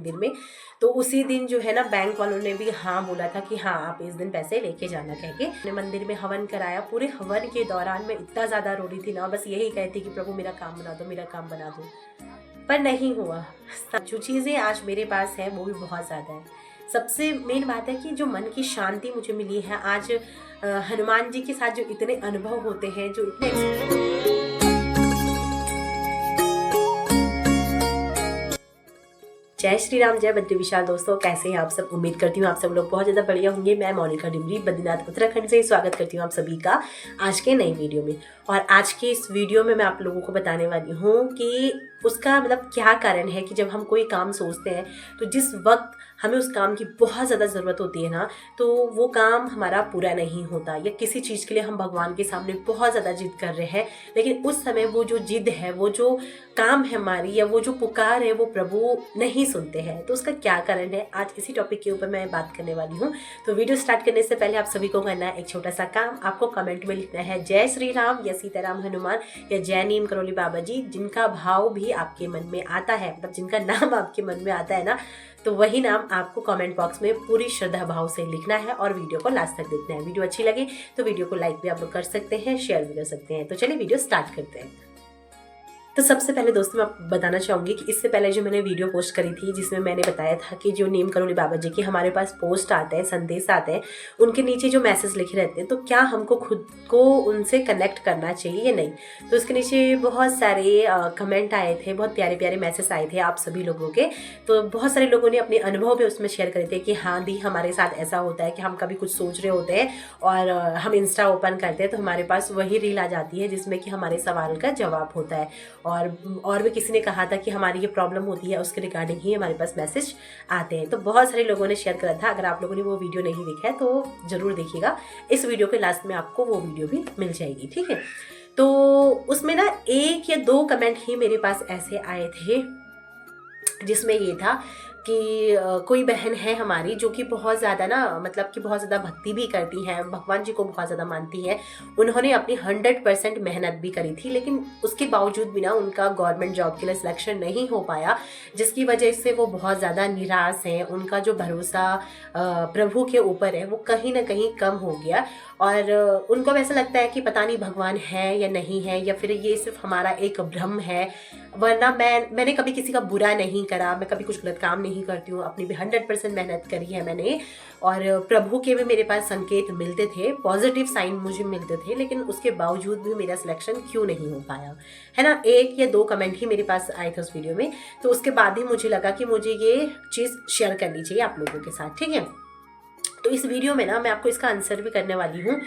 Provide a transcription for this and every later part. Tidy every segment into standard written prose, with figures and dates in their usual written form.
मंदिर में। तो उसी दिन जो है ना बैंक वालों ने भी हाँ बोला था कि हाँ आप इस दिन पैसे लेके जाना कह के। मैंने मंदिर में हवन कराया। पूरे हवन के दौरान मैं इतना ज़्यादा रो रही थी ना, बस यही कहती कि प्रभु मेरा काम बना दो, मेरा काम बना दो, पर नहीं हुआ। जो चीज़ें आज मेरे पास है वो भी बहुत ज़्यादा है। सबसे मेन बात है कि जो मन की शांति मुझे मिली है आज, हनुमान जी के साथ जो इतने अनुभव होते हैं, जो इतने जय श्री राम, जय बद्री विशाल। दोस्तों कैसे हैं आप सब? उम्मीद करती हूँ आप सब लोग बहुत ज़्यादा बढ़िया होंगे। मैं मोनिका डिमरी बद्रीनाथ उत्तराखंड से स्वागत करती हूँ आप सभी का आज के नई वीडियो में। और आज के इस वीडियो में मैं आप लोगों को बताने वाली हूँ कि उसका मतलब क्या कारण है कि जब हम कोई काम सोचते हैं तो जिस वक्त हमें उस काम की बहुत ज़्यादा ज़रूरत होती है ना, तो वो काम हमारा पूरा नहीं होता, या किसी चीज़ के लिए हम भगवान के सामने बहुत ज़्यादा जिद कर रहे हैं, लेकिन उस समय वो जो जिद है, वो जो काम है हमारी, या वो जो पुकार है, वो प्रभु नहीं सुनते हैं। तो उसका क्या कारण है, आज इसी टॉपिक के ऊपर मैं बात करने वाली हूँ। तो वीडियो स्टार्ट करने से पहले आप सभी को करना है एक छोटा सा काम। आपको कमेंट में लिखना है जय श्री राम या सीताराम हनुमान या जय नीम करौली बाबा जी। जिनका भाव भी आपके मन में आता है, मतलब जिनका नाम आपके मन में आता है ना, तो वही नाम आपको कमेंट बॉक्स में पूरी श्रद्धा भाव से लिखना है और वीडियो को लास्ट तक देखना है। वीडियो अच्छी लगे तो वीडियो को लाइक भी आप लोग कर सकते हैं, शेयर भी कर सकते हैं। तो चलिए वीडियो स्टार्ट करते हैं। तो सबसे पहले दोस्तों मैं आपको बताना चाहूँगी कि इससे पहले जो मैंने वीडियो पोस्ट करी थी जिसमें मैंने बताया था कि जो नीम करौली बाबा जी के हमारे पास पोस्ट आते हैं, संदेश आते हैं, उनके नीचे जो मैसेज लिखे रहते हैं, तो क्या हमको खुद को उनसे कनेक्ट करना चाहिए या नहीं। तो उसके नीचे बहुत सारे कमेंट आए थे, बहुत प्यारे प्यारे मैसेज आए थे आप सभी लोगों के। तो बहुत सारे लोगों ने अपने अनुभव भी उसमें शेयर करे थे कि हाँ दी, हमारे साथ ऐसा होता है कि हम कभी कुछ सोच रहे होते हैं और हम इंस्टा ओपन करते हैं तो हमारे पास वही रील आ जाती है जिसमें कि हमारे सवाल का जवाब होता है। और भी किसी ने कहा था कि हमारी ये प्रॉब्लम होती है, उसके रिगार्डिंग ही हमारे पास मैसेज आते हैं। तो बहुत सारे लोगों ने शेयर करा था। अगर आप लोगों ने वो वीडियो नहीं देखा है तो ज़रूर देखिएगा। इस वीडियो के लास्ट में आपको वो वीडियो भी मिल जाएगी, ठीक है। तो उसमें ना 1 या 2 कमेंट ही मेरे पास ऐसे आए थे जिसमें ये था कि कोई बहन है हमारी जो कि बहुत ज़्यादा ना, मतलब कि बहुत ज़्यादा भक्ति भी करती हैं, भगवान जी को बहुत ज़्यादा मानती हैं। उन्होंने अपनी 100% मेहनत भी करी थी, लेकिन उसके बावजूद भी ना उनका गवर्नमेंट जॉब के लिए सिलेक्शन नहीं हो पाया, जिसकी वजह से वो बहुत ज़्यादा निराश हैं। उनका जो भरोसा प्रभु के ऊपर है वो कहीं ना कहीं कम हो गया, और उनको ऐसा लगता है कि पता नहीं भगवान है या नहीं है, या फिर ये सिर्फ हमारा एक भ्रम है। वरना मैंने कभी किसी का बुरा नहीं करा, मैं कभी कुछ गलत काम नहीं करती हूँ, अपनी भी 100% मेहनत करी है मैंने। और प्रभु के भी मेरे पास संकेत मिलते थे, पॉजिटिव साइन मुझे मिलते थे, लेकिन उसके बावजूद भी मेरा सिलेक्शन क्यों नहीं हो पाया, है ना। 1 या 2 कमेंट ही मेरे पास आए थे उस वीडियो में। तो उसके बाद ही मुझे लगा कि मुझे ये चीज़ शेयर करनी चाहिए आप लोगों के साथ, ठीक है। तो इस वीडियो में ना मैं आपको इसका आंसर भी करने वाली हूँ,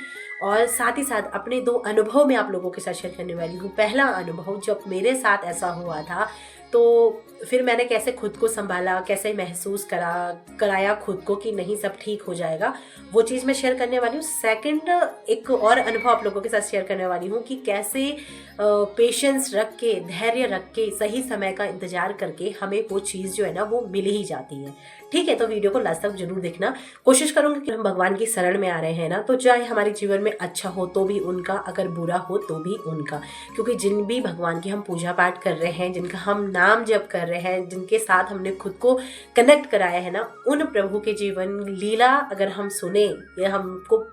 और साथ ही साथ अपने 2 अनुभव मैं आप लोगों के साथ शेयर करने वाली हूँ। पहला अनुभव, जब मेरे साथ ऐसा हुआ था तो फिर मैंने कैसे खुद को संभाला, कैसे महसूस कराया खुद को कि नहीं सब ठीक हो जाएगा, वो चीज़ मैं शेयर करने वाली हूँ। सेकंड, एक और अनुभव आप लोगों के साथ शेयर करने वाली हूँ कि कैसे पेशेंस रख के, धैर्य रख के, सही समय का इंतजार करके हमें वो चीज़ जो है ना वो मिल ही जाती है, ठीक है। तो वीडियो को लास्ट तक जरूर देखना। कोशिश करूँगी कि हम भगवान की शरण में आ रहे हैं ना, तो चाहे हमारे जीवन में अच्छा हो तो भी उनका, अगर बुरा हो तो भी उनका, क्योंकि जिन भी भगवान की हम पूजा पाठ कर रहे हैं, जिनका हम नाम जप कर रहे हैं, जिनके साथ हमने खुद को कनेक्ट कराया है ना, उन प्रभु के जीवन लीला अगर हम सुने या हमको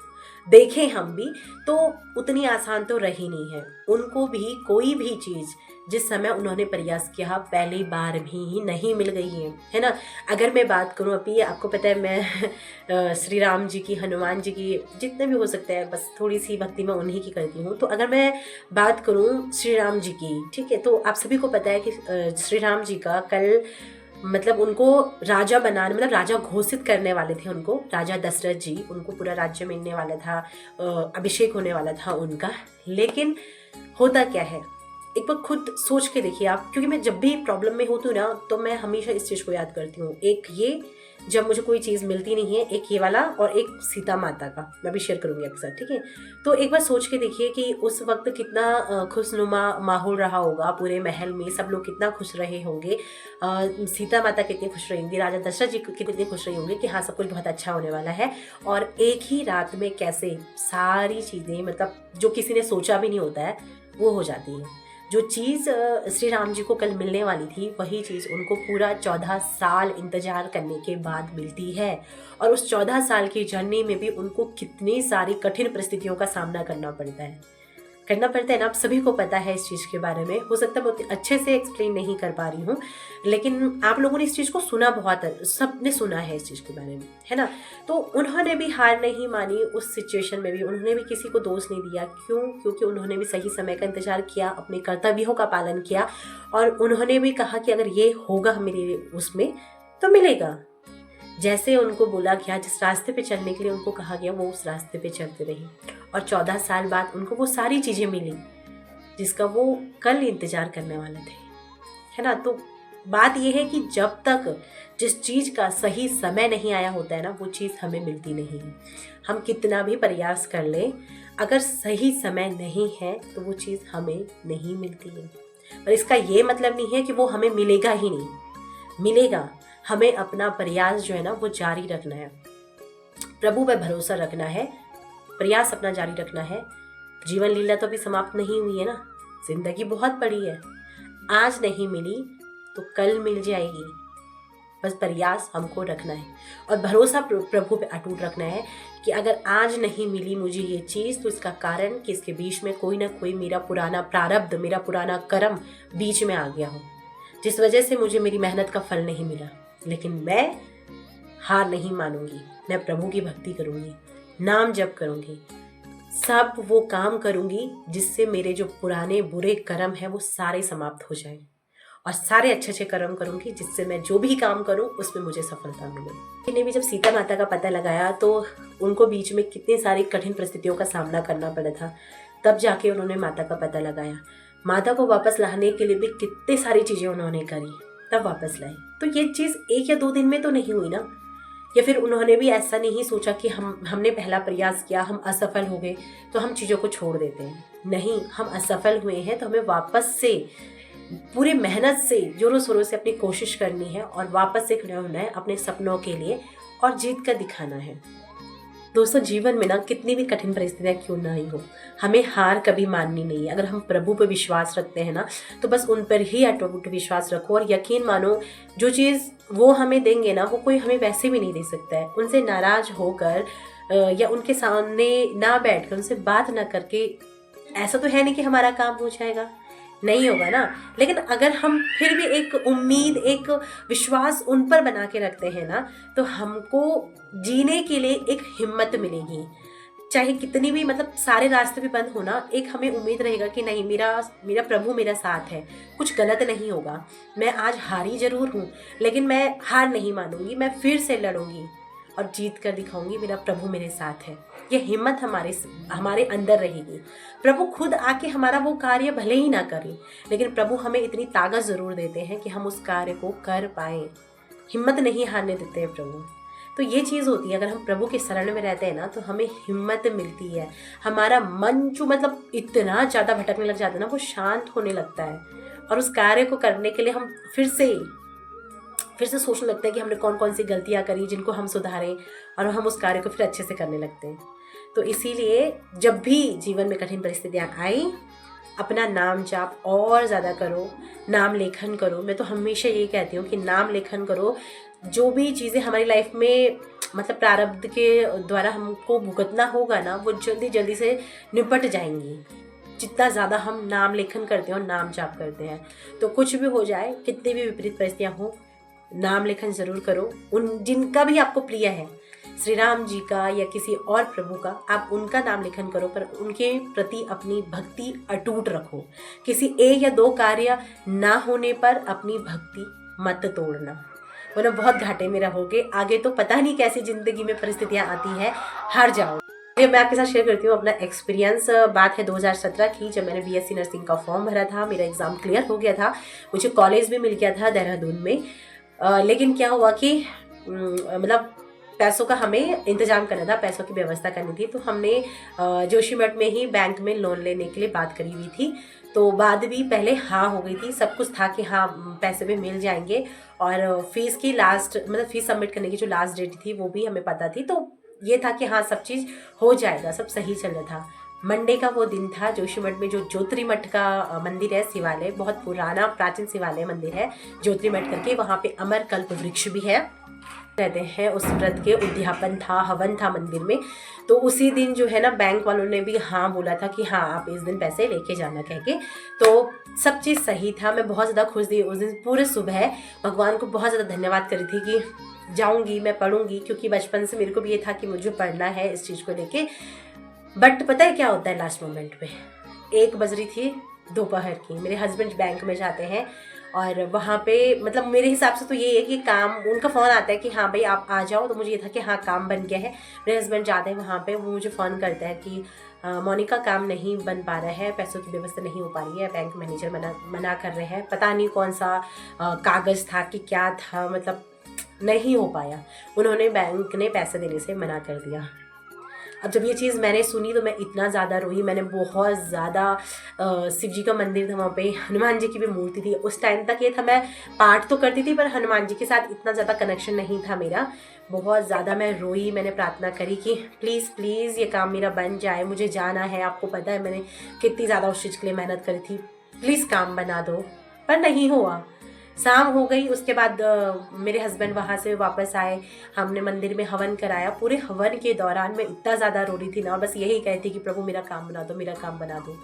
देखें हम भी, तो उतनी आसान तो रही नहीं है। उनको भी कोई भी चीज़ जिस समय उन्होंने प्रयास किया पहली बार भी नहीं मिल गई है ना। अगर मैं बात करूं, अभी आपको पता है मैं श्री राम जी की, हनुमान जी की, जितने भी हो सकते हैं, बस थोड़ी सी भक्ति मैं उन्हीं की करती हूँ। तो अगर मैं बात करूं श्री राम जी की, ठीक है, तो आप सभी को पता है कि श्री राम जी का कल, मतलब उनको राजा बनाने, मतलब राजा घोषित करने वाले थे उनको, राजा दशरथ जी, उनको पूरा राज्य मिलने वाला था, अभिषेक होने वाला था उनका। लेकिन होता क्या है, एक बार खुद सोच के देखिए आप, क्योंकि मैं जब भी प्रॉब्लम में होती हूँ ना तो मैं हमेशा इस चीज़ को याद करती हूँ। एक ये, जब मुझे कोई चीज़ मिलती नहीं है, एक ये वाला, और एक सीता माता का मैं भी शेयर करूँगी आपके साथ, ठीक है। तो एक बार सोच के देखिए कि उस वक्त कितना खुशनुमा माहौल रहा होगा, पूरे महल में सब लोग कितना खुश रहे होंगे, सीता माता कितनी खुश रही होंगी, राजा दशरथ जी कितने खुश रही होंगे कि हाँ सब कुछ बहुत अच्छा होने वाला है। और एक ही रात में कैसे सारी चीज़ें, मतलब जो किसी ने सोचा भी नहीं होता है, वो हो जाती है। जो चीज़ श्री राम जी को कल मिलने वाली थी, वही चीज़ उनको पूरा 14 साल इंतजार करने के बाद मिलती है। और उस 14 साल की जर्नी में भी उनको कितनी सारी कठिन परिस्थितियों का सामना करना पड़ता है ना। आप सभी को पता है इस चीज़ के बारे में। हो सकता है बहुत अच्छे से एक्सप्लेन नहीं कर पा रही हूँ, लेकिन आप लोगों ने इस चीज़ को सुना, बहुत सबने सुना है इस चीज़ के बारे में, है ना। तो उन्होंने भी हार नहीं मानी उस सिचुएशन में भी। उन्होंने भी किसी को दोष नहीं दिया। क्यों? क्योंकि उन्होंने भी सही समय का इंतजार किया, अपने कर्तव्यों का पालन किया, और उन्होंने भी कहा कि अगर ये होगा मेरे उसमें तो मिलेगा। जैसे उनको बोला गया, जिस रास्ते पे चलने के लिए उनको कहा गया, वो उस रास्ते पे चलते रही, और 14 साल बाद उनको वो सारी चीज़ें मिली जिसका वो कल इंतजार करने वाले थे, है ना। तो बात ये है कि जब तक जिस चीज़ का सही समय नहीं आया होता है ना, वो चीज़ हमें मिलती नहीं है। हम कितना भी प्रयास कर लें, अगर सही समय नहीं है तो वो चीज़ हमें नहीं मिलती है। पर इसका ये मतलब नहीं है कि वो हमें मिलेगा ही नहीं, मिलेगा। हमें अपना प्रयास जो है ना वो जारी रखना है, प्रभु पे भरोसा रखना है, प्रयास अपना जारी रखना है। जीवन लीला तो अभी समाप्त नहीं हुई है ना, जिंदगी बहुत बड़ी है। आज नहीं मिली तो कल मिल जाएगी, बस प्रयास हमको रखना है और भरोसा प्रभु पे अटूट रखना है कि अगर आज नहीं मिली मुझे ये चीज़, तो इसका कारण कि इसके बीच में कोई ना कोई मेरा पुराना प्रारब्ध, मेरा पुराना कर्म बीच में आ गया हो, जिस वजह से मुझे मेरी मेहनत का फल नहीं मिला। लेकिन मैं हार नहीं मानूंगी, मैं प्रभु की भक्ति करूंगी, नाम जप करूंगी, सब वो काम करूंगी जिससे मेरे जो पुराने बुरे कर्म हैं वो सारे समाप्त हो जाएं, और सारे अच्छे अच्छे कर्म करूंगी जिससे मैं जो भी काम करूं उसमें मुझे सफलता मिले। इन्हें भी जब सीता माता का पता लगाया तो उनको बीच में कितनी सारी कठिन परिस्थितियों का सामना करना पड़ा था, तब जाके उन्होंने माता का पता लगाया। माता को वापस लाने के लिए भी कितनी सारी चीज़ें उन्होंने करी, तब वापस लाए। तो ये चीज़ 1 या 2 दिन में तो नहीं हुई ना, या फिर उन्होंने भी ऐसा नहीं सोचा कि हमने पहला प्रयास किया, हम असफल हो गए तो हम चीज़ों को छोड़ देते हैं। नहीं, हम असफल हुए हैं तो हमें वापस से पूरी मेहनत से, जोरों शोरों से अपनी कोशिश करनी है और वापस से खड़ा होना है अपने सपनों के लिए और जीत कर दिखाना है। दोस्तों, जीवन में ना कितनी भी कठिन परिस्थितियाँ क्यों ना ही हो, हमें हार कभी माननी नहीं है। अगर हम प्रभु पर विश्वास रखते हैं ना, तो बस उन पर ही अटूट विश्वास रखो और यकीन मानो, जो चीज़ वो हमें देंगे ना, वो कोई हमें वैसे भी नहीं दे सकता है। उनसे नाराज होकर या उनके सामने ना बैठकर, उनसे बात ना करके, ऐसा तो है नहीं कि हमारा काम हो जाएगा, नहीं होगा ना। लेकिन अगर हम फिर भी एक उम्मीद, एक विश्वास उन पर बना के रखते हैं ना, तो हमको जीने के लिए एक हिम्मत मिलेगी। चाहे कितनी भी सारे रास्ते भी बंद हो ना, एक हमें उम्मीद रहेगा कि नहीं, मेरा प्रभु मेरा साथ है, कुछ गलत नहीं होगा। मैं आज हारी जरूर हूँ, लेकिन मैं हार नहीं मानूंगी, मैं फिर से लड़ूंगी और जीत कर दिखाऊंगी, मेरा प्रभु मेरे साथ है। ये हिम्मत हमारे अंदर रहेगी। प्रभु खुद आके हमारा वो कार्य भले ही ना करें, लेकिन प्रभु हमें इतनी ताकत जरूर देते हैं कि हम उस कार्य को कर पाएं। हिम्मत नहीं हारने देते हैं प्रभु। तो ये चीज़ होती है, अगर हम प्रभु के शरण में रहते हैं ना, तो हमें हिम्मत मिलती है। हमारा मन जो इतना ज़्यादा भटकने लग जाता है ना, वो शांत होने लगता है, और उस कार्य को करने के लिए हम फिर से सोचने लगते हैं कि हमने कौन कौन सी गलतियां करी, जिनको हम सुधारें, और हम उस कार्य को फिर अच्छे से करने लगते हैं। तो इसीलिए जब भी जीवन में कठिन परिस्थितियां आई, अपना नाम जाप और ज़्यादा करो, नाम लेखन करो। मैं तो हमेशा यही कहती हूँ कि नाम लेखन करो। जो भी चीज़ें हमारी लाइफ में प्रारब्ध के द्वारा हमको भुगतना होगा ना, वो जल्दी जल्दी से निपट जाएंगी, जितना ज़्यादा हम नाम लेखन करते हैं और नाम जाप करते हैं। तो कुछ भी हो जाए, कितनी भी विपरीत परिस्थितियाँ हो, नाम लेखन जरूर करो। उन जिनका भी आपको प्रिय है, श्री राम जी का या किसी और प्रभु का, आप उनका नाम लेखन करो, पर उनके प्रति अपनी भक्ति अटूट रखो। किसी 1 या 2 कार्य ना होने पर अपनी भक्ति मत तोड़ना, वरना बहुत घाटे में रहोगे। आगे तो पता नहीं कैसी जिंदगी में परिस्थितियाँ आती हैं, हार जाओ। मैं आपके साथ शेयर करती हूँ अपना एक्सपीरियंस। बात है 2017 की, जब मैंने BSc नर्सिंग का फॉर्म भरा था। मेरा एग्ज़ाम क्लियर हो गया था, मुझे कॉलेज भी मिल गया था देहरादून में। लेकिन क्या हुआ कि पैसों का हमें इंतजाम करना था, पैसों की व्यवस्था करनी थी। तो हमने जोशीमठ में ही बैंक में लोन लेने के लिए बात करी हुई थी। तो बाद भी पहले हाँ हो गई थी, सब कुछ था कि हाँ पैसे भी मिल जाएंगे, और फीस की फीस सबमिट करने की जो लास्ट डेट थी वो भी हमें पता थी। तो ये था कि हाँ सब चीज़ हो जाएगा, सब सही चल रहा था। मंडे का वो दिन था। जोशीमठ में जो ज्योतिर्मठ का मंदिर है, शिवालय, बहुत पुराना प्राचीन शिवालय मंदिर है ज्योतिर्मठ करके। वहाँ पे अमर कल्प वृक्ष भी है रहते हैं। उस व्रत के उद्यापन था, हवन था मंदिर में। तो उसी दिन जो है ना, बैंक वालों ने भी हाँ बोला था कि हाँ आप इस दिन पैसे लेके जाना कह के। तो सब चीज़ सही था। मैं बहुत ज़्यादा खुश थी उस दिन। पूरे सुबह भगवान को बहुत ज़्यादा धन्यवाद करी थी कि जाऊँगी, मैं पढ़ूंगी, क्योंकि बचपन से मेरे को भी ये था कि मुझे पढ़ना है इस चीज़ को लेके। बट पता है क्या होता है, लास्ट मोमेंट पे 1 बज रही थी दोपहर की। मेरे हस्बैंड बैंक में जाते हैं और वहाँ पे मतलब मेरे हिसाब से तो ये है कि काम, उनका फ़ोन आता है कि हाँ भाई आप आ जाओ। तो मुझे ये था कि हाँ काम बन गया है। मेरे हस्बैंड जाते हैं वहाँ पे, वो मुझे फ़ोन करता है कि मोनिका काम नहीं बन पा रहा है, पैसों की व्यवस्था नहीं हो पा रही है, बैंक मैनेजर मना कर रहे हैं। पता नहीं कौन सा कागज़ था कि क्या था, मतलब नहीं हो पाया। उन्होंने बैंक ने पैसे देने से मना कर दिया। अब जब ये चीज़ मैंने सुनी तो मैं इतना ज़्यादा रोई। मैंने बहुत ज़्यादा शिव जी का मंदिर था वहाँ पे, हनुमान जी की भी मूर्ति थी। उस टाइम तक ये था, मैं पाठ तो करती थी पर हनुमान जी के साथ इतना ज़्यादा कनेक्शन नहीं था मेरा। बहुत ज़्यादा मैं रोई। मैंने प्रार्थना करी कि प्लीज़ प्लीज़ ये काम मेरा बन जाए, मुझे जाना है। आपको पता है मैंने कितनी ज़्यादा उस चीज़ के लिए मेहनत करी थी, प्लीज़ काम बना दो। पर नहीं हुआ। शाम हो गई, उसके बाद मेरे हस्बैंड वहाँ से वापस आए। हमने मंदिर में हवन कराया। पूरे हवन के दौरान मैं इतना ज़्यादा रो रही थी ना, बस यही कहती कि प्रभु मेरा काम बना दो, मेरा काम बना दो।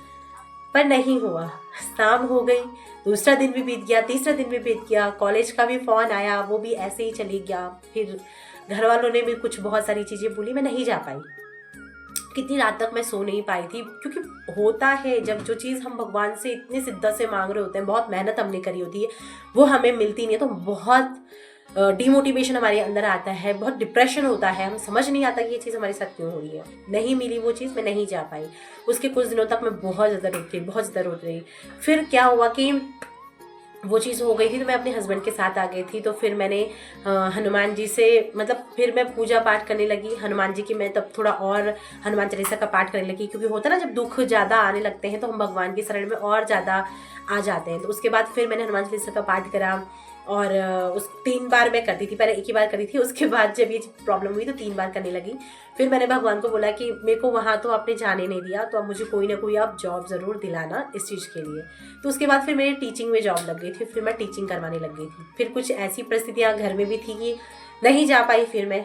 पर नहीं हुआ। शाम हो गई, दूसरा दिन भी बीत गया, तीसरा दिन भी बीत गया। कॉलेज का भी फ़ोन आया, वो भी ऐसे ही चली गया। फिर घर वालों ने भी कुछ बहुत सारी चीज़ें बोली, मैं नहीं जा पाई। कितनी रात तक मैं सो नहीं पाई थी, क्योंकि होता है जब जो चीज़ हम भगवान से इतनी शिद्दत से मांग रहे होते हैं, बहुत मेहनत हमने करी होती है, वो हमें मिलती नहीं है, तो बहुत डिमोटिवेशन हमारे अंदर आता है, बहुत डिप्रेशन होता है। हम समझ नहीं आता कि ये चीज़ हमारे साथ क्यों हो रही है। नहीं मिली वो चीज़, मैं नहीं जा पाई। उसके कुछ दिनों तक मैं बहुत ज़्यादा रोती, बहुत ज़्यादा रोती रही। फिर क्या हुआ कि वो चीज़ हो गई थी, तो मैं अपने हस्बैंड के साथ आ गई थी। तो फिर मैंने हनुमान जी से, मतलब फिर मैं पूजा पाठ करने लगी हनुमान जी की। मैं तब थोड़ा और हनुमान चालीसा का पाठ करने लगी, क्योंकि होता ना जब दुख ज़्यादा आने लगते हैं तो हम भगवान की शरण में और ज़्यादा आ जाते हैं। तो उसके बाद फिर मैंने हनुमान चालीसा का पाठ करा। और उस 3 बार मैं करती थी, पहले 1 ही बार करी थी। उसके बाद जब ये प्रॉब्लम हुई तो 3 बार करने लगी। फिर मैंने भगवान को बोला कि मेरे को वहाँ तो आपने जाने नहीं दिया, तो अब मुझे कोई ना कोई आप जॉब ज़रूर दिलाना इस चीज़ के लिए। तो उसके बाद फिर मेरी टीचिंग में जॉब लग गई थी। फिर मैं टीचिंग करवाने लग गई थी। फिर कुछ ऐसी परिस्थितियाँ घर में भी थी कि नहीं जा पाई फिर मैं।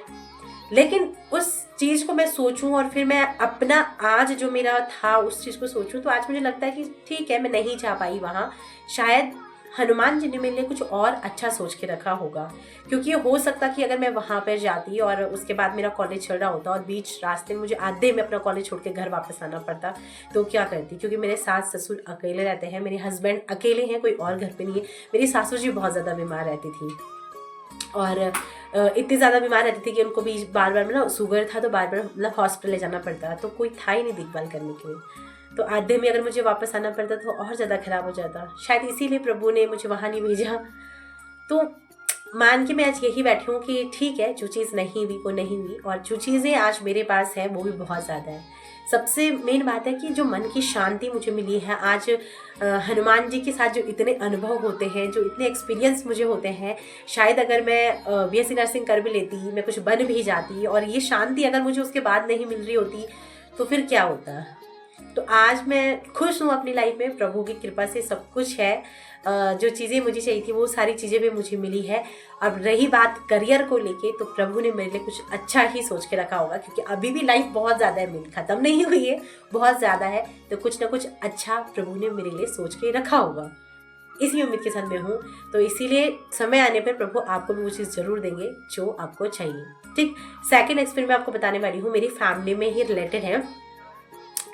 लेकिन उस चीज़ को मैं सोचूं और फिर मैं अपना आज जो मेरा था उस चीज़ को सोचूं, तो आज मुझे लगता है कि ठीक है, मैं नहीं जा पाई वहाँ। शायद हनुमान जी ने मेरे लिए कुछ और अच्छा सोच के रखा होगा। क्योंकि ये हो सकता कि अगर मैं वहाँ पर जाती और उसके बाद मेरा कॉलेज चल रहा होता और बीच रास्ते में मुझे आधे में अपना कॉलेज छोड़ के घर वापस आना पड़ता, तो क्या करती। क्योंकि मेरे सास ससुर अकेले रहते हैं, मेरे हस्बैंड अकेले हैं, कोई और घर पे नहीं है। मेरी सासू जी बहुत ज़्यादा बीमार रहती थी और इतनी ज़्यादा बीमार रहती थी कि उनको भी बार बार ना शुगर था, तो बार बार मतलब हॉस्पिटल ले जाना पड़ता। तो कोई था ही नहीं देखभाल करने के लिए। तो आधे में अगर मुझे वापस आना पड़ता तो और ज़्यादा ख़राब हो जाता। शायद इसीलिए प्रभु ने मुझे वहाँ नहीं भेजा। तो मान के मैं आज यही बैठी हूँ कि ठीक है, जो चीज़ नहीं हुई वो नहीं हुई, और जो चीज़ें आज मेरे पास है वो भी बहुत ज़्यादा है। सबसे मेन बात है कि जो मन की शांति मुझे मिली है आज, हनुमान जी के साथ जो इतने अनुभव होते हैं, जो इतने एक्सपीरियंस मुझे होते हैं, शायद अगर मैं बीएससी नर्सिंग कर भी लेती, मैं कुछ बन भी जाती, और ये शांति अगर मुझे उसके बाद नहीं मिल रही होती तो फिर क्या होता। तो आज मैं खुश हूँ अपनी लाइफ में, प्रभु की कृपा से सब कुछ है। जो चीज़ें मुझे चाहिए थी वो सारी चीज़ें भी मुझे मिली है। अब रही बात करियर को लेके, तो प्रभु ने मेरे लिए कुछ अच्छा ही सोच के रखा होगा, क्योंकि अभी भी लाइफ बहुत ज़्यादा है, मेरी ख़त्म नहीं हुई है, बहुत ज़्यादा है। तो कुछ ना कुछ अच्छा प्रभु ने मेरे लिए सोच के रखा होगा, इसी उम्मीद के साथ मैं हूँ। तो इसीलिए समय आने पर प्रभु आपको भी वो चीज़ ज़रूर देंगे जो आपको चाहिए। ठीक, सेकेंड एक्सपीरियंस मैं आपको बताने वाली हूँ, मेरी फैमिली में ही रिलेटेड है।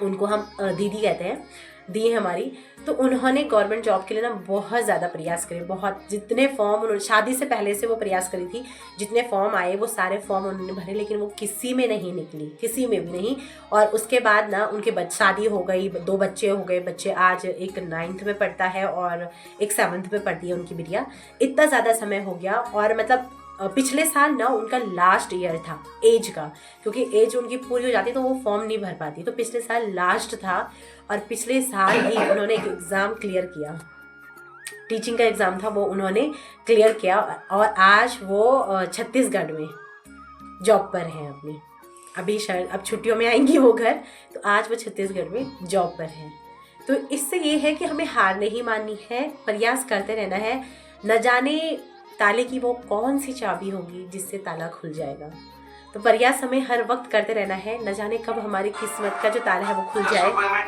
उनको हम दीदी कहते हैं, दी है हमारी। तो उन्होंने गवर्नमेंट जॉब के लिए ना बहुत ज़्यादा प्रयास करे, बहुत। जितने फॉर्म उन्होंने, शादी से पहले से वो प्रयास करी थी, जितने फॉर्म आए वो सारे फॉर्म उन्होंने भरे, लेकिन वो किसी में नहीं निकली, किसी में भी नहीं। और उसके बाद ना उनके शादी हो गई, 2 बच्चे हो गए। बच्चे आज एक 9th में पढ़ता है और एक 7th में पढ़ती है उनकी बिटिया। इतना ज़्यादा समय हो गया, और मतलब पिछले साल ना उनका लास्ट ईयर था एज का, क्योंकि एज उनकी पूरी हो जाती तो वो फॉर्म नहीं भर पाती। तो पिछले साल लास्ट था, और पिछले साल ही उन्होंने एक एग्ज़ाम क्लियर किया, टीचिंग का एग्ज़ाम था, वो उन्होंने क्लियर किया। और आज वो छत्तीसगढ़ में जॉब पर हैं अपनी। अभी शायद अब छुट्टियों में आएंगी वो घर, तो आज वो छत्तीसगढ़ में जॉब पर हैं। तो इससे ये है कि हमें हार नहीं माननी है, प्रयास करते रहना है। न जाने ताले की वो कौन सी चाबी होगी जिससे ताला खुल जाएगा। तो प्रयास हमें हर वक्त करते रहना है, न जाने कब हमारी किस्मत का जो ताला है वो खुल जाए।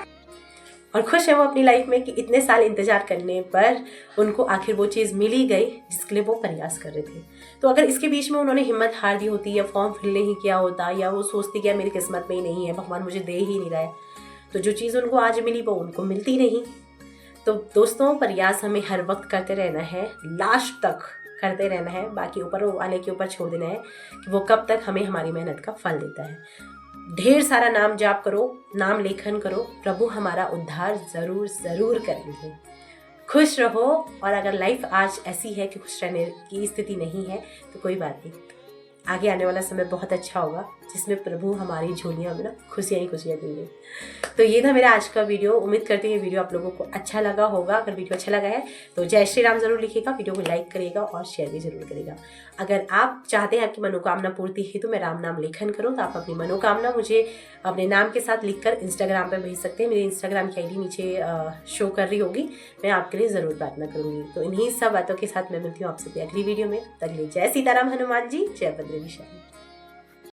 और खुश है वो अपनी लाइफ में कि इतने साल इंतजार करने पर उनको आखिर वो चीज़ मिल ही गई जिसके लिए वो प्रयास कर रहे थे। तो अगर इसके बीच में उन्होंने हिम्मत हार दी होती या फॉर्म फिल नहीं किया होता या वो सोचती कि मेरी किस्मत में ही नहीं है, भगवान मुझे दे ही नहीं रहा है, तो जो चीज़ उनको आज मिली वो उनको मिलती नहीं। तो दोस्तों प्रयास हमें हर वक्त करते रहना है, लास्ट तक करते रहना है। बाकी ऊपर वाले के ऊपर छोड़ देना है कि वो कब तक हमें हमारी मेहनत का फल देता है। ढेर सारा नाम जाप करो, नाम लेखन करो, प्रभु हमारा उद्धार ज़रूर ज़रूर करेंगे। खुश रहो। और अगर लाइफ आज ऐसी है कि खुश रहने की स्थिति नहीं है तो कोई बात नहीं, आगे आने वाला समय बहुत अच्छा होगा जिसमें प्रभु हमारी झोलियाँ में ना खुशियाँ ही खुशियाँ देंगे। तो ये था मेरा आज का वीडियो। उम्मीद करती हूँ वीडियो आप लोगों को अच्छा लगा होगा। अगर वीडियो अच्छा लगा है तो जय श्री राम ज़रूर लिखिएगा, वीडियो को लाइक करिएगा और शेयर भी ज़रूर करिएगा। अगर आप चाहते हैं आपकी मनोकामना पूर्ति हेतु मैं राम नाम लेखन करूँ तो आप अपनी मनोकामना मुझे अपने नाम के साथ लिखकर इंस्टाग्राम पर भेज सकते हैं। मेरी इंस्टाग्राम की ID नीचे शो कर रही होगी, मैं आपके लिए ज़रूर प्रार्थना करूँगी। तो इन्हीं सब बातों के साथ मैं मिलती हूँ आपसे अगली वीडियो में। तब तक जय सीताराम हनुमान जी, जय बद्री विशाल।